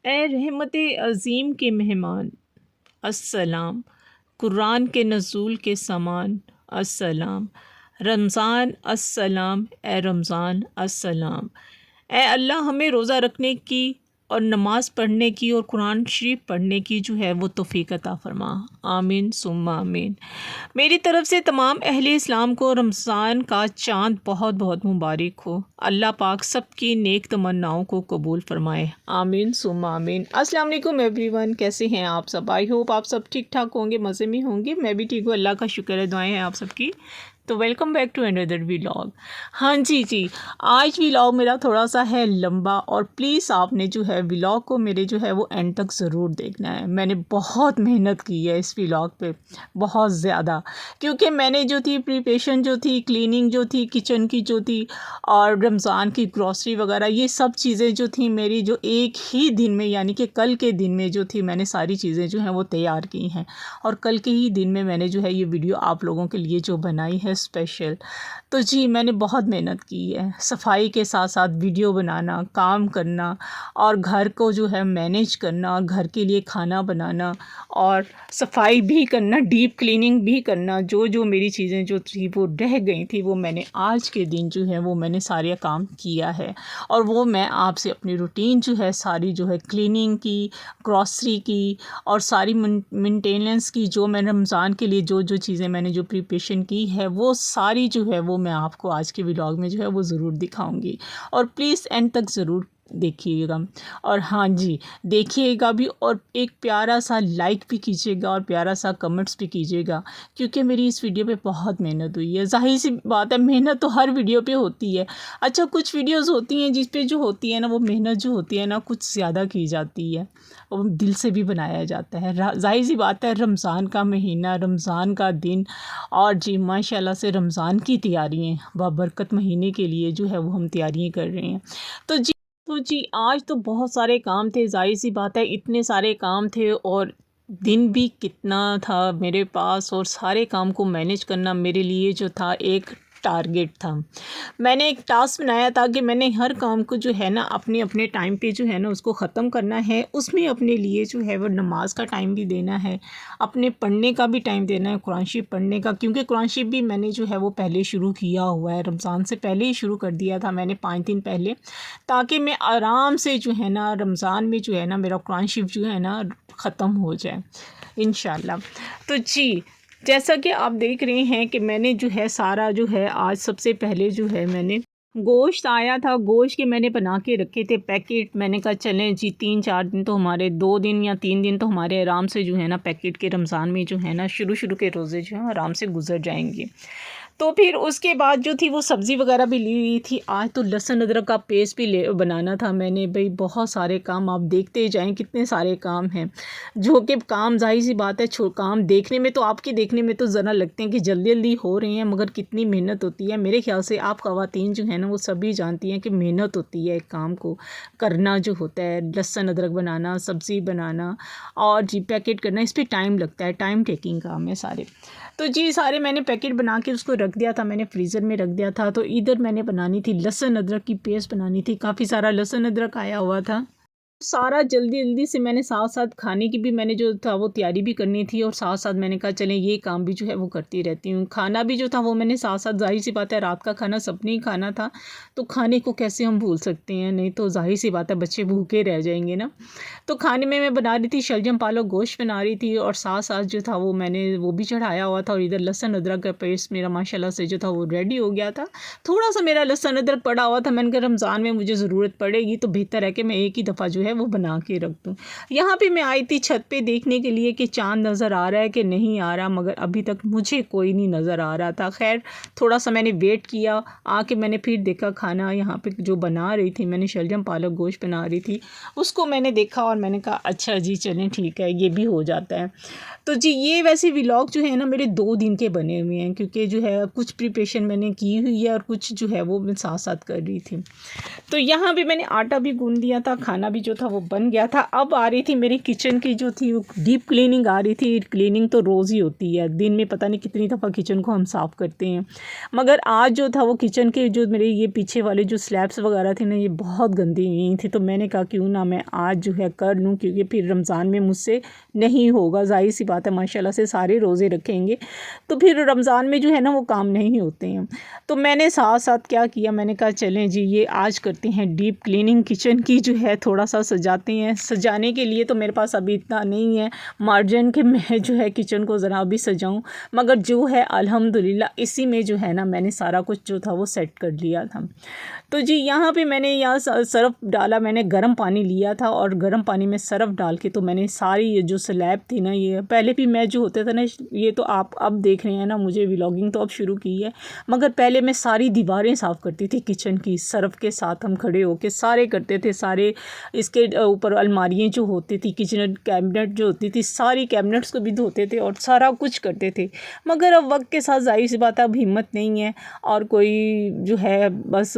ए रहमत अज़ीम के मेहमान अस्सलाम, कुरान के नज़ूल के समान अस्सलाम, रमज़ान अस्सलाम, ए रमज़ान अस्सलाम। ए अल्लाह हमें रोज़ा रखने की और नमाज़ पढ़ने की और कुरान शरीफ पढ़ने की जो है वो तौफ़ीक अता फ़रमा। आमीन सुम्मा आमीन। मेरी तरफ़ से तमाम अहले इस्लाम को रमज़ान का चाँद बहुत बहुत मुबारक हो। अल्लाह पाक सबकी नेक तमन्नाओं को कबूल फ़रमाए। आमीन सुम्मा आमीन। अस्सलाम वालेकुम एवरीवन, कैसे हैं आप सब? आई होप आप सब ठीक ठाक होंगे, मज़े में होंगे। मैं भी ठीक हूँ, अल्लाह का शुक्र है, दुआएं हैं आप सबकी। तो welcome back to another vlog. हाँ जी, आज व्लॉग मेरा थोड़ा सा है लंबा, और प्लीज़ आपने जो है व्लॉग को मेरे जो है वो एंड तक ज़रूर देखना है। मैंने बहुत मेहनत की है इस व्लॉग पे, बहुत ज़्यादा, क्योंकि मैंने जो थी प्रिपरेशन जो थी, क्लीनिंग जो थी किचन की जो थी, और रमज़ान की ग्रॉसरी वगैरह, ये सब चीज़ें जो थी मेरी, जो एक ही दिन में यानी कि कल के दिन में जो थी, मैंने सारी चीज़ें जो हैं वो तैयार की हैं, और कल के ही दिन में मैंने जो है ये वीडियो आप लोगों के लिए जो बनाई है स्पेशल। तो जी मैंने बहुत मेहनत की है, सफाई के साथ साथ वीडियो बनाना, काम करना, और घर को जो है मैनेज करना, और घर के लिए खाना बनाना, और सफाई भी करना, डीप क्लीनिंग भी करना। जो जो मेरी चीज़ें जो थी वो रह गई थी, वो मैंने आज के दिन जो है वो मैंने सारे काम किया है, और वो मैं आपसे अपनी रूटीन जो है सारी जो है क्लीनिंग की, ग्रॉसरी की, और सारी मेंटेनेंस की, जो मैंने रमज़ान के लिए जो जो चीज़ें मैंने जो प्रिपरेशन की है, वो सारी जो है वो मैं आपको आज के व्लॉग में जो है वो ज़रूर दिखाऊंगी, और प्लीज़ एंड तक ज़रूर देखिएगा। और हाँ जी, देखिएगा भी, और एक प्यारा सा लाइक भी कीजिएगा, और प्यारा सा कमेंट्स भी कीजिएगा, क्योंकि मेरी इस वीडियो पे बहुत मेहनत हुई है। ज़ाहिर सी बात है, मेहनत तो हर वीडियो पे होती है। अच्छा, कुछ वीडियोस होती हैं जिस पे जो होती है ना, वो मेहनत जो होती है ना कुछ ज़्यादा की जाती है, और दिल से भी बनाया जाता है। ज़ाहिर सी बात है, रमज़ान का महीना, रमज़ान का दिन, और जी माशाल्लाह से रमज़ान की तैयारियाँ, बाबरकत महीने के लिए जो है वो हम तैयारियाँ कर रहे हैं। तो जी आज तो बहुत सारे काम थे, ज़ाहिर सी बात है, इतने सारे काम थे, और दिन भी कितना था मेरे पास, और सारे काम को मैनेज करना मेरे लिए जो था एक टारगेट था। मैंने एक टास्क बनाया था कि मैंने हर काम को जो है ना अपने अपने टाइम पे जो है ना उसको ख़त्म करना है। उसमें अपने लिए जो है वो नमाज का टाइम भी देना है, अपने पढ़ने का भी टाइम देना है, कुरान शरीफ पढ़ने का, क्योंकि कुरान शरीफ भी मैंने जो है वो पहले शुरू किया हुआ है, रमज़ान से पहले ही शुरू कर दिया था मैंने 5 दिन पहले, ताकि मैं आराम से जो है ना रमज़ान में जो है ना मेरा कुरान शरीफ जो है ना ख़त्म हो जाए इंशाल्लाह। तो जी जैसा कि आप देख रहे हैं कि मैंने जो है सारा जो है, आज सबसे पहले जो है मैंने गोश्त आया था, गोश्त के मैंने बना के रखे थे पैकेट। मैंने कहा चलें जी 3-4 दिन तो हमारे, 2 दिन या 3 दिन तो हमारे आराम से जो है ना पैकेट के रमज़ान में जो है ना शुरू के रोज़े जो हैं आराम से गुजर जाएंगे। तो फिर उसके बाद जो थी वो सब्ज़ी वगैरह भी ली हुई थी। आज तो लहसुन अदरक का पेस्ट भी बनाना था मैंने। भाई बहुत सारे काम, आप देखते जाएं कितने सारे काम हैं, जो कि काम ज़ाहिर सी बात है काम देखने में तो, आपके देखने में तो ज़रा लगते हैं कि जल्दी जल्दी हो रहे हैं, मगर कितनी मेहनत होती है। मेरे ख्याल से आप ख़वातीन जो है ना वो सभी जानती हैं कि मेहनत होती है एक काम को करना जो होता है, लहसुन अदरक बनाना, सब्ज़ी बनाना, और जी पैकेट करना, इस पर टाइम लगता है, टाइम टेकिंग काम है सारे। तो जी सारे मैंने पैकेट बना के उसको रख दिया था, मैंने फ्रीज़र में रख दिया था। तो इधर मैंने बनानी थी लहसुन अदरक की पेस्ट बनानी थी, काफ़ी सारा लहसुन अदरक आया हुआ था। सारा जल्दी जल्दी से मैंने साथ साथ खाने की भी मैंने जो था वो तैयारी भी करनी थी, और साथ साथ मैंने कहा चलें ये काम भी जो है वो करती रहती हूँ। खाना भी जो था वो मैंने साथ साथ, ज़ाहिर सी बात है रात का खाना सबने ही खाना था, तो खाने को कैसे हम भूल सकते हैं, नहीं तो ज़ाहिर सी बात है बच्चे भूखे रह जाएंगे ना। तो खाने में मैं बना रही थी शलजम पालक गोश्त बना रही थी, और साथ साथ जो था वो मैंने वो भी चढ़ाया हुआ था, और इधर लहसुन अदरक का पेस्ट मेरा माशाल्लाह से जो था वो रेडी हो गया था। थोड़ा सा मेरा लहसुन अदरक पड़ा हुआ था, मैंने कहा रमज़ान में मुझे ज़रूरत पड़ेगी तो बेहतर है कि मैं एक ही दफ़ा जो है वो बना के रख दूँ। यहाँ पे मैं आई थी छत पे देखने के लिए कि चाँद नज़र आ रहा है कि नहीं आ रहा, मगर अभी तक मुझे कोई नहीं नज़र आ रहा था। खैर थोड़ा सा मैंने वेट किया, आके मैंने फिर देखा खाना यहाँ पे जो बना रही थी, मैंने शलजम पालक गोश्त बना रही थी, उसको मैंने देखा, और मैंने कहा अच्छा जी चलें ठीक है, ये भी हो जाता है। तो जी ये वैसे व्लॉग जो है ना मेरे 2 दिन के बने हुए हैं, क्योंकि जो है कुछ प्रिपरेशन मैंने की हुई है, और कुछ जो है वो मैं साथ साथ कर रही थी। तो यहाँ भी मैंने आटा भी गूँध दिया था, खाना भी जो था वो बन गया था। अब आ रही थी मेरी किचन की जो थी वो डीप क्लीनिंग आ रही थी। क्लीनिंग तो रोज़ ही होती है, दिन में पता नहीं कितनी दफ़ा किचन को हम साफ़ करते हैं, मगर आज जो था वो किचन के जो मेरे ये पीछे वाले जो स्लैब्स वगैरह थे ना, ये बहुत गंदी हुई थी। तो मैंने कहा क्यों ना मैं आज जो है कर लूँ, क्योंकि फिर रमज़ान में मुझसे नहीं होगा, ज़ाहिर सी बात है, माशाल्लाह से सारे रोज़े रखेंगे तो फिर रमज़ान में जो है ना वो काम नहीं होते हैं। तो मैंने साथ साथ क्या किया, मैंने कहा चलें जी ये आज करते हैं डीप क्लीनिंग किचन की, जो है थोड़ा सा सजाते हैं। सजाने के लिए तो मेरे पास अभी इतना नहीं है मार्जिन के मैं जो है किचन को ज़रा भी सजाऊं, मगर जो है अल्हम्दुलिल्लाह इसी में जो है ना मैंने सारा कुछ जो था वो सेट कर लिया था। तो जी यहाँ पे मैंने यहाँ सर्फ़ डाला, मैंने गर्म पानी लिया था और गर्म पानी में सर्फ़ डाल के तो मैंने सारी ये जो स्लैब थी ना, ये पहले भी मैं जो होता था ना, ये तो आप अब देख रहे हैं ना, मुझे व्लॉगिंग तो अब शुरू की है, मगर पहले मैं सारी दीवारें साफ़ करती थी किचन की, सर्फ़ के साथ हम खड़े होके सारे करते थे। सारे इसके ऊपर अलमारियाँ जो होती थी, किचन कैबिनेट जो होती थी, सारी कैबिनेट्स को भी धोते थे और सारा कुछ करते थे। मगर अब वक्त के साथ ज़ाहिर सी बात है अब हिम्मत नहीं है और कोई जो है बस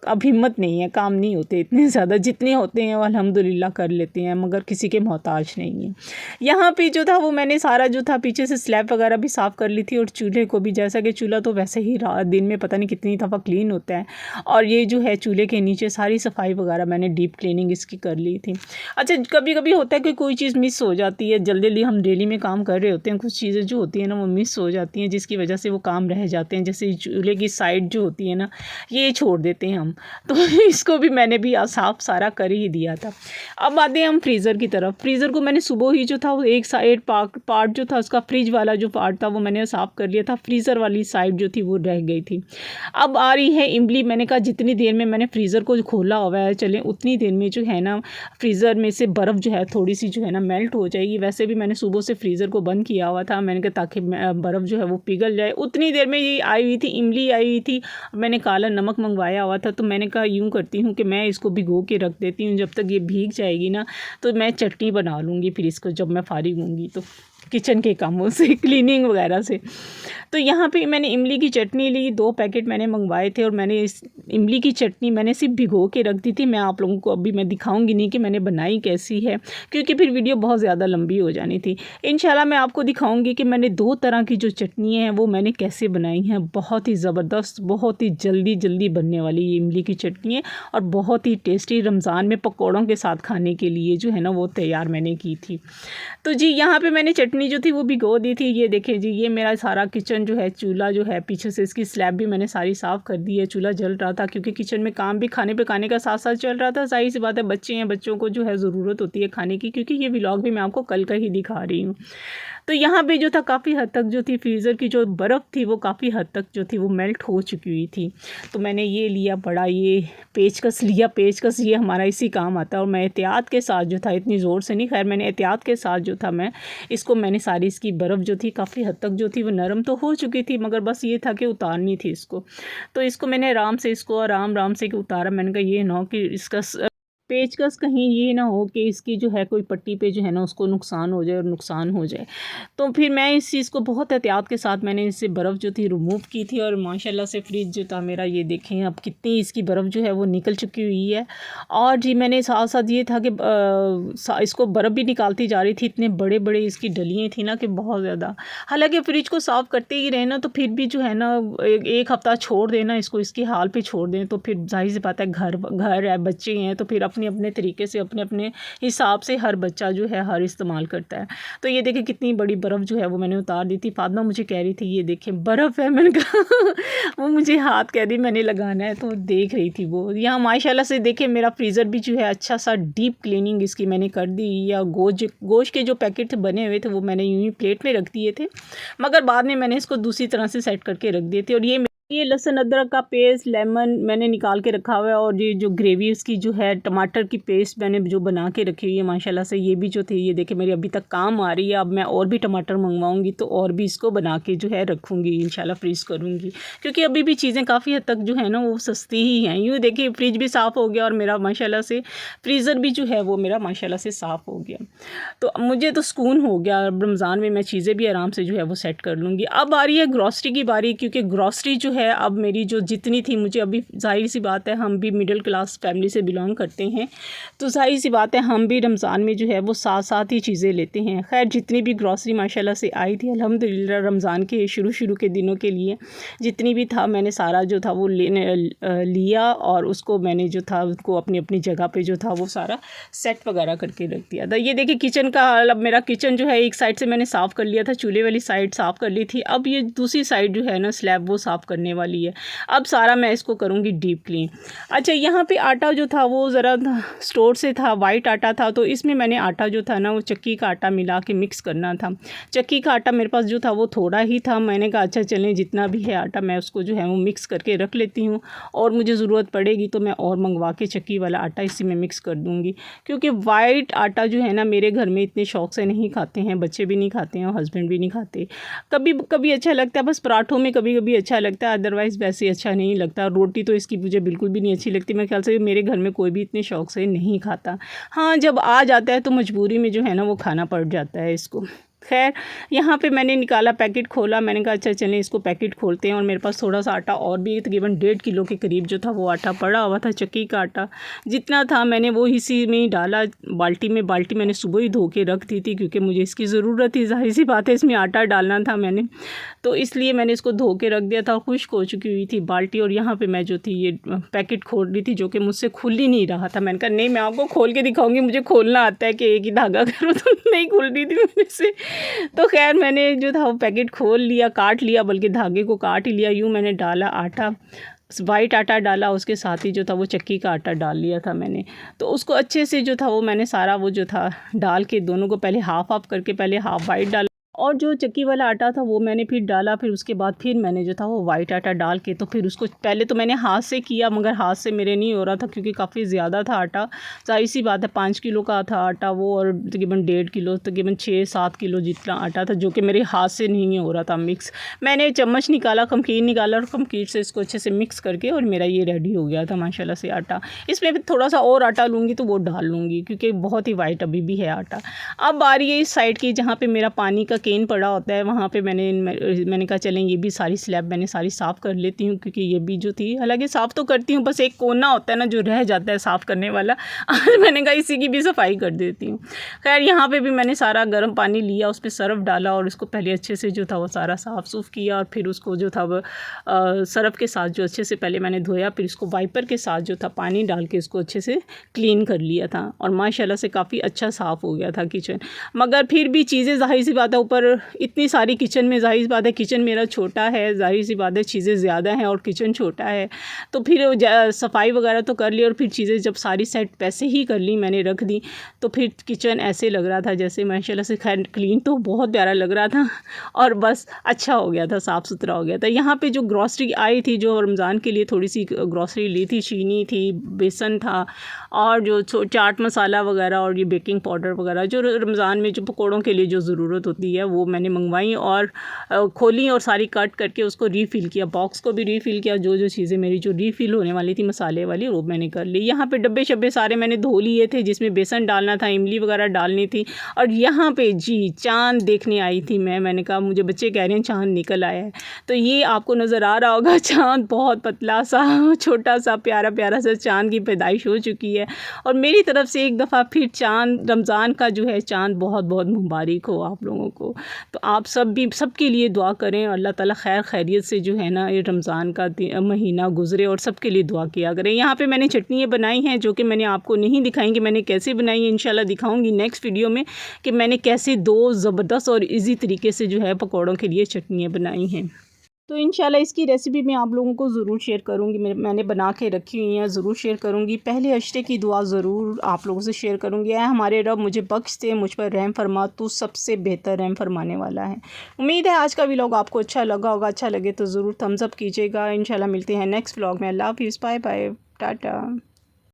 अब हिम्मत नहीं है, काम नहीं होते इतने ज़्यादा, जितने होते हैं वो अल्हम्दुलिल्लाह कर लेते हैं, मगर किसी के मोहताज नहीं है। यहाँ पे जो था वो मैंने सारा जो था पीछे से स्लैब वगैरह भी साफ़ कर ली थी और चूल्हे को भी, जैसा कि चूल्हा तो वैसे ही रात दिन में पता नहीं कितनी दफ़ा क्लीन होता है, और ये जो है चूल्हे के नीचे सारी सफाई वगैरह मैंने डीप क्लीनिंग इसकी कर ली थी। अच्छा कभी कभी होता है कि कोई चीज़ मिस हो जाती है, जल्दी जल्दी हम डेली में काम कर रहे होते हैं, कुछ चीज़ें जो होती हैं ना वो मिस हो जाती हैं, जिसकी वजह से वो काम रह जाते हैं। जैसे चूल्हे की साइड जो होती है ना, ये छोड़ देते हैं हम, तो इसको भी मैंने भी साफ सारा कर ही दिया था। अब आते हैं हम फ्रीज़र की तरफ। फ्रीज़र को मैंने सुबह ही जो था वो एक साइड पार्ट जो था उसका, फ्रिज वाला जो पार्ट था वो मैंने साफ़ कर लिया था, फ्रीज़र वाली साइड जो थी वो रह गई थी। अब आ रही है इमली। मैंने कहा जितनी देर में मैंने फ्रीज़र को खोला हुआ है चलें उतनी देर में जो है ना फ्रीज़र में से बर्फ़ जो है थोड़ी सी जो है ना मेल्ट हो जाएगी। वैसे भी मैंने सुबह से फ्रीज़र को बंद किया हुआ था, मैंने कहा ताकि बर्फ़ जो है वो पिघल जाए। उतनी देर में ये आई हुई थी, इमली आई हुई थी, मैंने काला नमक मंगवाया हुआ था, तो मैंने कहा यूँ करती हूँ कि मैं इसको भिगो के रख देती हूँ, जब तक ये भीग जाएगी ना तो मैं चटनी बना लूँगी फिर इसको जब मैं फारिग होंगी तो किचन के कामों से, क्लीनिंग वगैरह से। तो यहाँ पे मैंने इमली की चटनी ली, 2 पैकेट मैंने मंगवाए थे और मैंने इस इमली की चटनी मैंने सिर्फ भिगो के रख दी थी। मैं आप लोगों को अभी मैं दिखाऊंगी नहीं कि मैंने बनाई कैसी है, क्योंकि फिर वीडियो बहुत ज़्यादा लंबी हो जानी थी। इंशाल्लाह मैं आपको दिखाऊंगी कि मैंने 2 तरह की जो चटनी है वो मैंने कैसे बनाई हैं। बहुत ही ज़बरदस्त, बहुत ही जल्दी बनने वाली ये इमली की चटनी है और बहुत ही टेस्टी, रमज़ान में पकौड़ों के साथ खाने के लिए जो है ना वो तैयार मैंने की थी। तो जी यहाँ पे मैंने चटनी जो थी वो भिगो दी थी। ये देखें जी, ये मेरा सारा किचन जो है, चूल्हा जो है पीछे से इसकी स्लैब भी मैंने सारी साफ़ कर दी है। चूल्हा जल रहा था क्योंकि किचन में काम भी खाने पकाने का साथ साथ चल रहा था। ज़ाहिर सी बात है बच्चे हैं, बच्चों को जो है ज़रूरत होती है खाने की, क्योंकि ये व्लॉग भी मैं आपको कल का ही दिखा रही हूँ। तो यहाँ पे जो था काफ़ी हद तक जो थी फ्रीज़र की जो बर्फ़ थी वो काफ़ी हद तक जो थी वो मेल्ट हो चुकी हुई थी। तो मैंने ये लिया बड़ा ये पेचकस लिया। पेचकस ये हमारा इसी काम आता है और मैं एहतियात के साथ जो था, इतनी ज़ोर से नहीं, खैर मैंने एहतियात के साथ जो था मैं इसको मैंने सारी इसकी बर्फ़ जो थी काफ़ी हद तक जो थी वो नरम तो हो चुकी थी, मगर बस ये था कि उतारनी थी इसको। तो इसको मैंने आराम से इसको आराम से उतारा। मैंने कहा ये ना हो कि इसका पेचकस कहीं ये ना हो कि इसकी जो है कोई पट्टी पे जो है ना उसको नुकसान हो जाए और नुकसान हो जाए। तो फिर मैं इस चीज़ को बहुत एहतियात के साथ मैंने इससे बर्फ़ जो थी रिमूव की थी और माशाल्लाह से फ्रिज जो था मेरा, ये देखें अब कितनी इसकी बर्फ़ जो है वो निकल चुकी हुई है। और जी मैंने साथ साथ ये था कि इसको बर्फ़ भी निकालती जा रही थी, इतने बड़े बड़े इसकी डलियाँ थी ना कि बहुत ज़्यादा। हालांकि फ्रिज को साफ़ करते ही रहे ना तो फिर भी जो है ना एक हफ़्ता छोड़ देना इसको, इसकी हाल पे छोड़ दें तो फिर जाहिर सी बात है घर है, बच्चे हैं, तो फिर अपने अपने तरीके से अपने अपने हिसाब से हर बच्चा जो है हर इस्तेमाल करता है। तो ये देखें कितनी बड़ी बर्फ़ जो है वो मैंने उतार दी थी। फातिमा मुझे कह रही थी ये देखें बर्फ़ है, मैंने कहा वो मुझे हाथ कह दी मैंने लगाना है, तो देख रही थी वो। यहाँ माशाल्लाह से देखें मेरा फ्रीज़र भी जो है अच्छा सा डीप क्लीनिंग इसकी मैंने कर दी। या गोश्त के जो पैकेट बने हुए थे वो मैंने यूँ ही प्लेट में रख दिए थे, मगर बाद में मैंने इसको दूसरी तरह से सेट करके रख दिए थे। और ये लहसुन अदरक का पेस्ट, लेमन मैंने निकाल के रखा हुआ है, और ये जो ग्रेवी उसकी जो है टमाटर की पेस्ट मैंने जो बना के रखी हुई है माशाल्लाह से, ये भी जो थी ये देखिए मेरी अभी तक काम आ रही है। अब मैं और भी टमाटर मंगवाऊंगी तो और भी इसको बना के जो है रखूँगी, इंशाल्लाह फ्रीज़ करूँगी, क्योंकि अभी भी चीज़ें काफ़ी हद तक जो है ना वो सस्ती ही हैं। यूँ देखिए फ्रिज भी साफ़ हो गया और मेरा माशाल्लाह से फ्रीज़र भी जो है वो मेरा माशाल्लाह से साफ़ हो गया। तो मुझे तो सुकून हो गया, रमज़ान में मैं चीज़ें भी आराम से जो है वो सेट कर लूँगी। अब आ रही है ग्रॉसरी की बारी, क्योंकि ग्रॉसरी जो है अब मेरी जो जितनी थी, मुझे अभी ज़ाहिर सी बात है हम भी मिडिल क्लास फैमिली से बिलोंग करते हैं, तो ज़ाहिर सी बात है हम भी रमज़ान में जो है वो साथ साथ ही चीज़ें लेते हैं। खैर जितनी भी ग्रॉसरी माशाल्लाह से आई थी अल्हम्दुलिल्लाह रमज़ान के शुरू के दिनों के लिए जितनी भी था मैंने सारा जो था वो लिया और उसको मैंने जो था उसको अपनी अपनी जगह पे जो था वो सारा सेट वगैरह करके रख दिया था। ये देखिए किचन का हाल, अब मेरा किचन जो है एक साइड से मैंने साफ़ कर लिया था, चूल्हे वाली साइड साफ़ कर ली थी, अब ये दूसरी साइड जो है ना स्लैब वो साफ़ करने वाली है। अब सारा मैं इसको करूँगी डीप क्लीन। अच्छा यहाँ पे आटा जो था वो ज़रा स्टोर से था, वाइट आटा था, तो इसमें मैंने आटा जो था ना वो चक्की का आटा मिला के मिक्स करना था। चक्की का आटा मेरे पास जो था वो थोड़ा ही था, मैंने कहा अच्छा चलें जितना भी है आटा मैं उसको जो है वो मिक्स करके रख लेती हूँ और मुझे ज़रूरत पड़ेगी तो मैं और मंगवा के चक्की वाला आटा इसी में मिक्स कर दूँगी। क्योंकि वाइट आटा जो है ना मेरे घर में इतने शौक़ से नहीं खाते हैं, बच्चे भी नहीं खाते हैं और हस्बैंड भी नहीं खाते। कभी कभी अच्छा लगता है, बस पराठों में कभी कभी अच्छा लगता है, अदरवाइज़ वैसे अच्छा नहीं लगता। रोटी तो इसकी मुझे बिल्कुल भी नहीं अच्छी लगती, मेरे ख्याल से मेरे घर में कोई भी इतने शौक़ से नहीं खाता। हाँ जब आ जाता है तो मजबूरी में जो है ना वो खाना पड़ जाता है इसको। खैर यहाँ पे मैंने निकाला, पैकेट खोला, मैंने कहा अच्छा चलें इसको पैकेट खोलते हैं। और मेरे पास थोड़ा सा आटा और भी तकरीबन 1.5 किलो के करीब जो था वो आटा पड़ा हुआ था, चक्की का आटा जितना था मैंने वो इसी में ही डाला बाल्टी में। बाल्टी मैंने सुबह ही धो के रख दी थी क्योंकि मुझे इसकी ज़रूरत थी, ज़ाहिर सी बात है इसमें आटा डालना था मैंने, तो इसलिए मैंने इसको धो के रख दिया था। खुश्क हो चुकी हुई थी बाल्टी और यहाँ पर मैं जो थी ये पैकेट खोल रही थी जो कि मुझसे खुल ही नहीं रहा था। मैंने कहा नहीं मैं आपको खोल के दिखाऊँगी, मुझे खोलना आता है कि एक ही धागा करो, तो नहीं खुल रही थी मेरे से। तो खैर मैंने जो था वो पैकेट खोल लिया, काट लिया, बल्कि धागे को काट ही लिया। यूँ मैंने डाला आटा, वाइट आटा डाला, उसके साथ ही जो था वो चक्की का आटा डाल लिया था मैंने। तो उसको अच्छे से जो था वो मैंने सारा वो जो था डाल के दोनों को पहले हाफ़ हाफ़ करके पहले हाफ़ वाइट डाला और जो चक्की वाला आटा था वो मैंने फिर डाला। फिर उसके बाद फिर मैंने जो था वो वाइट आटा डाल के तो फिर उसको पहले तो मैंने हाथ से किया, मगर हाथ से मेरे नहीं हो रहा था क्योंकि काफ़ी ज़्यादा था आटा। ज़ाहिर सी बात है 5 किलो का था आटा वो और तकरीबन 1.5 किलो, तकरीबन 6-7 किलो जितना आटा था जो कि मेरे हाथ से नहीं हो रहा था मिक्स। मैंने चम्मच निकाला, खमकीर निकाला और खमकीर से इसको अच्छे से मिक्स करके और मेरा ये रेडी हो गया था माशाल्लाह से आटा। इसमें फिर थोड़ा सा और आटा लूँगी तो वो डाल लूँगी क्योंकि बहुत ही वाइट अभी भी है आटा। अब बारी है इस साइड की जहाँ पे मेरा पानी का केन पड़ा होता है, वहाँ पे मैंने कहा चलें ये भी सारी स्लैब मैंने सारी साफ़ कर लेती हूँ क्योंकि ये भी जो थी, हालांकि साफ़ तो करती हूँ, बस एक कोना होता है ना जो रह जाता है साफ़ करने वाला, मैंने कहा इसी की भी सफाई कर देती हूँ। खैर यहाँ पे भी मैंने सारा गर्म पानी लिया, उस पर सर्फ़ डाला और उसको पहले अच्छे से जो था वो सारा साफ़ सूफ़ किया और फिर उसको जो था वो सर्फ़ के साथ जो अच्छे से पहले मैंने धोया, फिर उसको वाइपर के साथ जो था पानी डाल के उसको अच्छे से क्लीन कर लिया था और माशाल्लाह से काफ़ी अच्छा साफ़ हो गया था किचन। मगर फिर भी चीज़ें ज़ाहिर सी बात है ऊपर इतनी सारी किचन में, ज़ाहिर सी बात है किचन मेरा छोटा है, ज़ाहिर सी बात है चीज़ें ज़्यादा हैं और किचन छोटा है, तो फिर सफाई वगैरह तो कर ली और फिर चीज़ें जब सारी सेट वैसे ही कर ली मैंने रख दी, तो फिर किचन ऐसे लग रहा था जैसे माशाल्लाह से, खैर क्लीन तो बहुत प्यारा लग रहा था और बस अच्छा हो गया था, साफ़ सुथरा हो गया था। यहाँ पे जो ग्रॉसरी आई थी, जो रमज़ान के लिए थोड़ी सी ग्रॉसरी ली थी, चीनी थी, बेसन था और जो चाट मसाला वगैरह और ये बेकिंग पाउडर वगैरह जो रमज़ान में जो पकौड़ों के लिए जो ज़रूरत होती है वो मैंने मंगवाई और खोली और सारी कट करके उसको रीफ़िल किया, बॉक्स को भी रीफ़िल किया। जो जो चीज़ें मेरी जो रीफ़िल होने वाली थी मसाले वाली वो मैंने कर ली। यहाँ पे डब्बे शब्बे सारे मैंने धो लिए थे जिसमें बेसन डालना था, इमली वगैरह डालनी थी। और यहाँ पे जी चाँद देखने आई थी मैंने कहा मुझे बच्चे कह रहे हैं चाँद निकल आया है, तो ये आपको नज़र आ रहा होगा चाँद बहुत पतला सा छोटा सा प्यारा प्यारा सा चाँद की पैदाइश हो चुकी है। और मेरी तरफ से एक दफ़ा फिर चाँद, रमज़ान का जो है चाँद बहुत बहुत मुबारक हो आप लोगों को। तो आप सब भी सबके लिए दुआ करें, अल्लाह ताला खैर खैरियत से जो है ना ये रमज़ान का महीना गुज़रे और सबके लिए दुआ किया करें। यहाँ पे मैंने चटनियाँ बनाई हैं जो कि मैंने आपको नहीं दिखाई कि मैंने कैसे बनाई है, इंशाल्लाह दिखाऊंगी नेक्स्ट वीडियो में कि मैंने कैसे 2 ज़बरदस्त और इजी तरीके से जो है पकौड़ों के लिए चटनियाँ बनाई हैं। तो इंशाल्लाह इसकी रेसिपी मैं आप लोगों को ज़रूर शेयर करूँगी, मैंने बना के रखी हुई हैं, ज़रूर शेयर करूँगी। पहले अशरे की दुआ ज़रूर आप लोगों से शेयर करूँगी। ऐ हमारे रब मुझे बख्श दे, मुझ पर रहम फरमा, तू सबसे बेहतर रहम फरमाने वाला है। उम्मीद है आज का व्लॉग आपको अच्छा लगा होगा, अच्छा लगे तो ज़रूर थम्स अप कीजिएगा। इंशाल्लाह मिलते हैं नेक्स्ट व्लॉग में। अल्लाह हाफ़िज़, बाय बाय, टाटा।